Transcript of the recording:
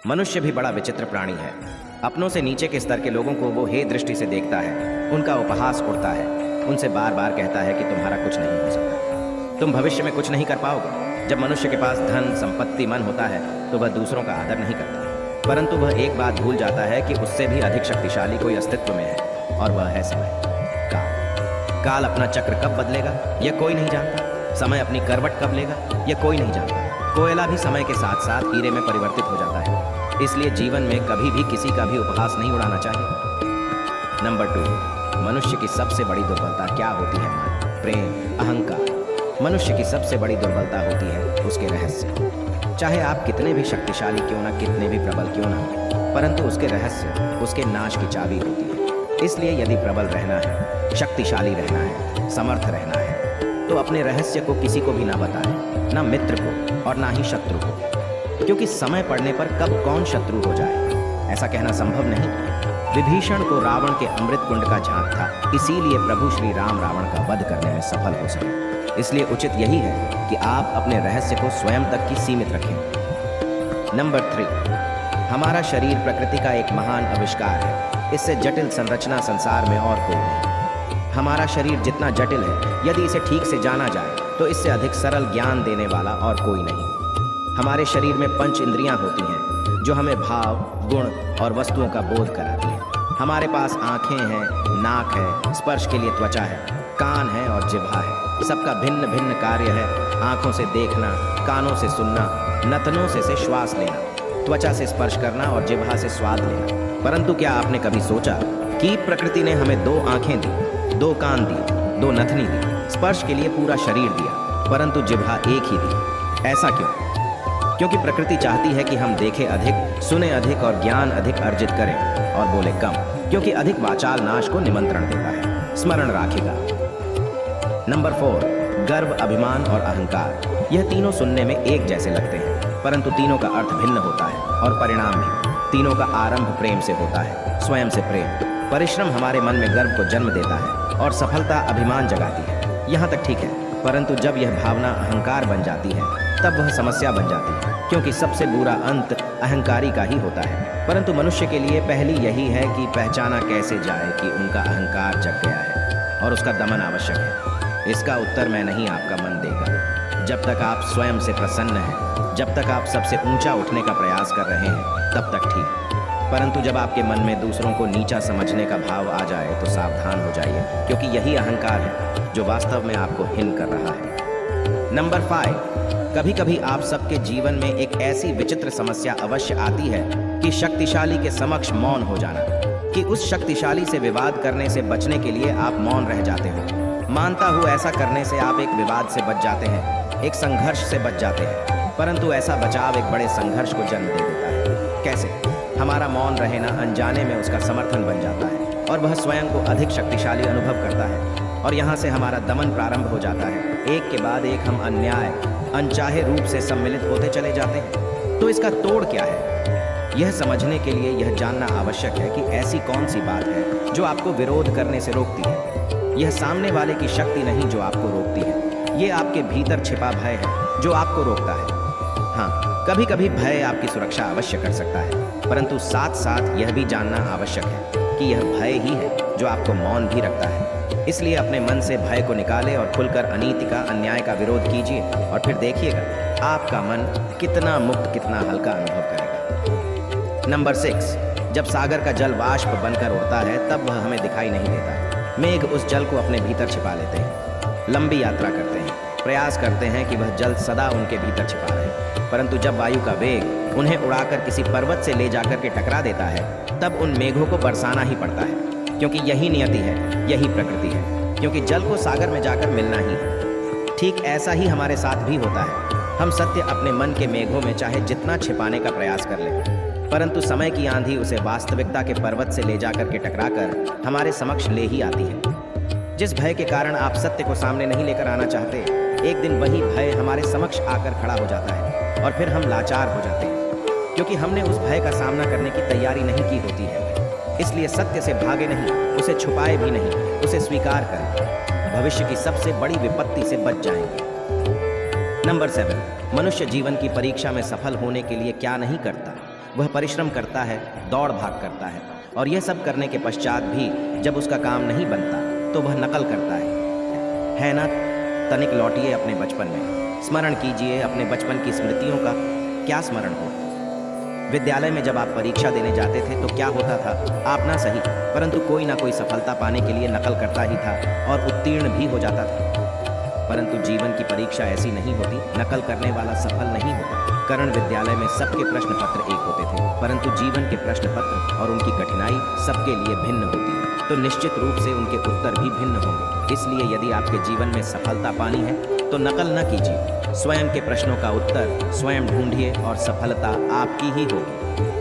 मनुष्य भी बड़ा विचित्र प्राणी है। अपनों से नीचे के स्तर के लोगों को वो हे दृष्टि से देखता है, उनका उपहास उड़ता है, उनसे बार बार कहता है कि तुम्हारा कुछ नहीं हो सकता, तुम भविष्य में कुछ नहीं कर पाओगे। जब मनुष्य के पास धन, संपत्ति, मन होता है तो वह दूसरों का आदर नहीं करता, परंतु वह एक बात भूल जाता है कि उससे भी अधिक शक्तिशाली कोई अस्तित्व में है, और वह है समय। काल। काल अपना चक्र कब बदलेगा यह कोई नहीं जानता। समय अपनी करवट कब लेगा यह कोई नहीं जानता। कोयला भी समय के साथ साथ हीरे में परिवर्तित हो जाता है। इसलिए जीवन में कभी भी किसी का भी उपहास नहीं उड़ाना चाहिए। नंबर 2, मनुष्य की सबसे बड़ी दुर्बलता क्या होती है? मान, प्रेम, अहंकार। मनुष्य की सबसे बड़ी दुर्बलता होती है उसके रहस्य। चाहे आप कितने भी शक्तिशाली क्यों ना, कितने भी प्रबल क्यों ना, परंतु उसके रहस्य उसके नाश की चाबी होती है। इसलिए यदि प्रबल रहना है, शक्तिशाली रहना है, समर्थ रहना है, तो अपने रहस्य को किसी को भी ना बताएं, ना मित्र को और ना ही शत्रु को, क्योंकि समय पड़ने पर कब कौन शत्रु हो जाए ऐसा कहना संभव नहीं। विभीषण को रावण के अमृत कुंड का झांक था, इसीलिए प्रभु श्री राम रावण का वध करने में सफल हो सके। इसलिए उचित यही है कि आप अपने रहस्य को स्वयं तक ही सीमित रखें। नंबर 3, हमारा शरीर प्रकृति का एक महान आविष्कार है। इससे जटिल संरचना संसार में और कोई नहीं। हमारा शरीर जितना जटिल है, यदि इसे ठीक से जाना जाए तो इससे अधिक सरल ज्ञान देने वाला और कोई नहीं। हमारे शरीर में 5 इंद्रियां होती हैं जो हमें भाव, गुण और वस्तुओं का बोध कराती हैं। हमारे पास आंखें हैं, नाक है, स्पर्श के लिए त्वचा है, कान है और जिह्वा है। सबका भिन्न भिन्न कार्य है। आंखों से देखना, कानों से सुनना, नथनों से श्वास लेना, त्वचा से स्पर्श करना और जिह्वा से स्वाद लेना। परंतु क्या आपने कभी सोचा कि प्रकृति ने हमें 2 आंखें दी, 2 कान दी, 2 नथनी दी, स्पर्श के लिए पूरा शरीर दिया, परंतु जिह्वा एक ही दी? ऐसा क्यों? क्योंकि प्रकृति चाहती है कि हम देखें अधिक, सुने अधिक और ज्ञान अधिक अर्जित करें और बोले कम, क्योंकि अधिक वाचाल नाश को निमंत्रण देता है, स्मरण रखेगा। नंबर 4, गर्व, अभिमान और अहंकार। यह तीनों सुनने में एक जैसे लगते हैं, परंतु तीनों का अर्थ भिन्न होता है और परिणाम भी। तीनों का आरंभ प्रेम से होता है, स्वयं से प्रेम। परिश्रम हमारे मन में गर्व को जन्म देता है और सफलता अभिमान जगाती है। यहाँ तक ठीक है, परंतु जब यह भावना अहंकार बन जाती है तब वह समस्या बन जाती है, क्योंकि सबसे बुरा अंत अहंकारी का ही होता है। परंतु मनुष्य के लिए पहली यही है कि पहचाना कैसे जाए कि उनका अहंकार जग गया है और उसका दमन आवश्यक है। इसका उत्तर मैं नहीं, आपका मन देगा। जब तक आप स्वयं से प्रसन्न हैं, जब तक आप सबसे ऊंचा उठने का प्रयास कर रहे हैं, तब तक ठीक। परंतु जब आपके मन में दूसरों को नीचा समझने का भाव आ जाए तो सावधान हो जाइए, क्योंकि यही अहंकार है जो वास्तव में आपको हीन कर रहा है। नंबर 5, कभी कभी आप सबके जीवन में एक ऐसी विचित्र समस्या अवश्य आती है कि शक्तिशाली के समक्ष मौन हो जाना, कि उस शक्तिशाली से विवाद करने से बचने के लिए आप मौन रह जाते हो। मानता हूँ ऐसा करने से आप एक विवाद से बच जाते हैं, एक संघर्ष से बच जाते हैं, परंतु ऐसा बचाव एक बड़े संघर्ष को जन्म दे देता है। कैसे? हमारा मौन रहना अनजाने में उसका समर्थन बन जाता है और वह स्वयं को अधिक शक्तिशाली अनुभव करता है, और यहाँ से हमारा दमन प्रारंभ हो जाता है। एक के बाद एक हम अन्याय, अनचाहे रूप से सम्मिलित होते चले जाते हैं। तो इसका तोड़ क्या है? यह समझने के लिए यह जानना आवश्यक है कि ऐसी कौन सी बात है जो आपको विरोध करने से रोकती है। यह सामने वाले की शक्ति नहीं जो आपको रोकती है, ये आपके भीतर छिपा भय है जो आपको रोकता है। हाँ, कभी कभी भय आपकी सुरक्षा अवश्य कर सकता है, परंतु साथ साथ यह भी जानना आवश्यक है कि यह भय ही है जो आपको मौन भी रखता है। इसलिए अपने मन से भय को निकालें और खुलकर अनीति का, अन्याय का विरोध कीजिए, और फिर देखिएगा आपका मन कितना मुक्त, कितना हल्का अनुभव करेगा। नंबर 6, जब सागर का जल वाष्प बनकर उड़ता है तब वह हमें दिखाई नहीं देता। मेघ उस जल को अपने भीतर छिपा लेते हैं, लंबी यात्रा करते हैं, प्रयास करते हैं कि वह जल सदा उनके भीतर छिपा रहे, परंतु जब वायु का वेग उन्हें उड़ाकर किसी पर्वत से ले जाकर के टकरा देता है, तब उन मेघों को बरसाना ही पड़ता है, क्योंकि यही नियति है, यही प्रकृति है, क्योंकि जल को सागर में जाकर मिलना ही है। ठीक ऐसा ही हमारे साथ भी होता है। हम सत्य अपने मन के मेघों में चाहे जितना छिपाने का प्रयास कर लें, परंतु समय की आंधी उसे वास्तविकता के पर्वत से ले जाकर के टकराकर हमारे समक्ष ले ही आती है। जिस भय के कारण आप सत्य को सामने नहीं लेकर आना चाहते, एक दिन वही भय हमारे समक्ष आकर खड़ा हो जाता है और फिर हम लाचार हो जाते हैं, क्योंकि हमने उस भय का सामना करने की तैयारी नहीं की होती है। इसलिए सत्य से भागे नहीं, उसे छुपाए भी नहीं, उसे स्वीकार करें। भविष्य की सबसे बड़ी विपत्ति से बच जाएंगे। नंबर 7, मनुष्य जीवन की परीक्षा में सफल होने के लिए क्या नहीं करता? वह परिश्रम करता है, दौड़ भाग करता है, और यह सब करने के पश्चात भी जब उसका काम नहीं बनता तो वह नकल करता है ना? तनिक लौटिए अपने बचपन में, स्मरण कीजिए अपने बचपन की स्मृतियों का। क्या स्मरण हुआ? विद्यालय में जब आप परीक्षा देने जाते थे तो क्या होता था? आप ना सही परंतु कोई ना कोई सफलता पाने के लिए नकल करता ही था और उत्तीर्ण भी हो जाता था। परंतु जीवन की परीक्षा ऐसी नहीं होती, नकल करने वाला सफल नहीं होता। कर्ण विद्यालय में सबके प्रश्न पत्र एक होते थे, परंतु जीवन के प्रश्न पत्र और उनकी कठिनाई सबके लिए भिन्न होती है, तो निश्चित रूप से उनके उत्तर भी भिन्न होंगे। इसलिए यदि आपके जीवन में सफलता पानी है तो नकल न कीजिए, स्वयं के प्रश्नों का उत्तर स्वयं ढूंढिए और सफलता आपकी ही होगी।